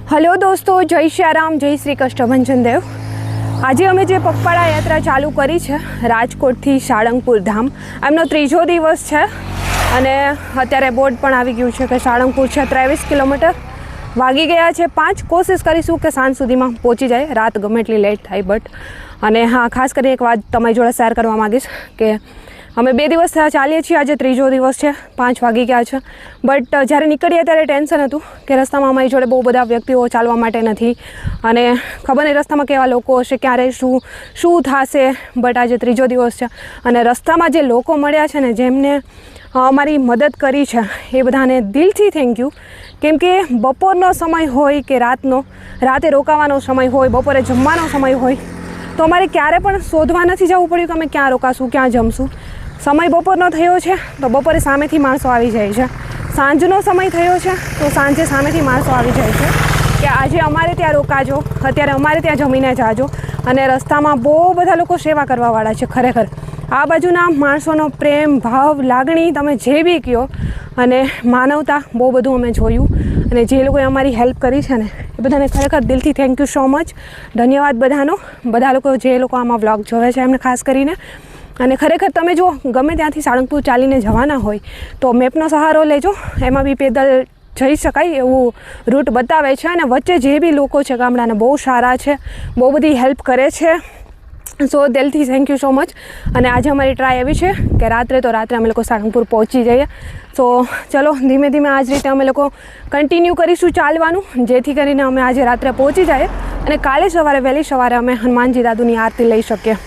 Hello दोस्तों, जय श्याराम, जय श्री कष्टभंजन देव। आज अमे जे पगपाळा यात्रा चालू करी है राजकोटथी साळंगपुर धाम, एमनो त्रीजो दिवस है अने अत्यारे बोर्ड पण आवी गयुं छे के साळंगपुर छे 23 किलोमीटर, वागी गया है 5। कोशिश करीशुं के सांज सुधीमां पहोंची जाए, रात गमे एटली लेट थाय। बट अने हाँ, खास करीने एक वात तमारी जोड़े शेर करवा मांगीश के અમે 2 દિવસ થયા ચાલીએ છીએ, આજે ત્રીજો દિવસ છે, 5 વાગી ગયા છે। બટ જ્યારે નીકળીએ ત્યારે ટેન્શન હતું કે રસ્તામાં અમારી જોડે બહુ બધા વ્યક્તિઓ ચાલવા માટે નથી અને ખબર નહીં રસ્તામાં કેવા લોકો હશે, ક્યારે શું થશે। બટ આજે ત્રીજો દિવસ છે અને રસ્તામાં જે લોકો મળ્યા છે ને, જેમને અમારી મદદ કરી છે, એ બધાને દિલથી થેન્ક યુ। કેમ કે બપોરનો સમય હોય કે રાતે રોકાવાનો સમય હોય, બપોરે જમવાનો સમય હોય, તો અમારે ક્યારે પણ શોધવા નથી જવું પડ્યું કે અમે ક્યાં રોકાશું, ક્યાં જમશું। સમય બપોરનો થયો છે તો બપોરે સામેથી માણસો આવી જાય છે, સાંજનો સમય થયો છે તો સાંજે સામેથી માણસો આવી જાય છે કે આજે અમારે ત્યાં રોકાજો, અત્યારે અમારે ત્યાં જમીને જાજો। અને રસ્તામાં બહુ બધા લોકો સેવા કરવાવાળા છે। ખરેખર આ બાજુના માણસોનો પ્રેમ, ભાવ, લાગણી, તમે જે બી કહો, અને માનવતા, બહુ બધું અમે જોયું। અને જે લોકોએ અમારી હેલ્પ કરી છે ને, એ બધાને ખરેખર દિલથી થેન્ક યુ સો મચ, ધન્યવાદ બધાનો। બધા લોકો જે લોકો આમાં વ્લોગ જોવે છે એમને ખાસ કરીને। અને ખરેખર તમે જો ગમે ત્યાંથી સાળંગપુર ચાલીને જવાના હોય તો મેપનો સહારો લેજો, એમાં બી પેદલ જઈ શકાય એવું રૂટ બતાવે છે। અને વચ્ચે જે બી લોકો છે ગામડાના, બહુ સારા છે, બહુ બધી હેલ્પ કરે છે। સો દિલથી થેન્ક યુ સો મચ। અને આજે અમારી ટ્રાય એવી છે કે રાત્રે અમે લોકો સાળંગપુર પહોંચી જઈએ। તો ચલો ધીમે ધીમે આ જ રીતે અમે લોકો કન્ટિન્યુ કરીશું ચાલવાનું, જેથી કરીને અમે આજે રાત્રે પહોંચી જઈએ અને કાલે સવારે વહેલી સવારે અમે હનુમાનજી દાદુની આરતી લઈ શકીએ।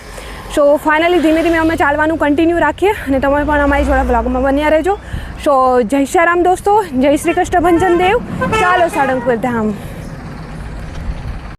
સો ફાઇનલી ધીમે ધીમે અમે ચાલવાનું કન્ટિન્યુ રાખીએ અને તમે પણ અમારી જોડે બ્લોગમાં બન્યા રહેજો। સો જય શ્યારામ દોસ્તો, જય શ્રી કૃષ્ણ ભંજન દેવ। ચાલો સાળંગપુર ધામ।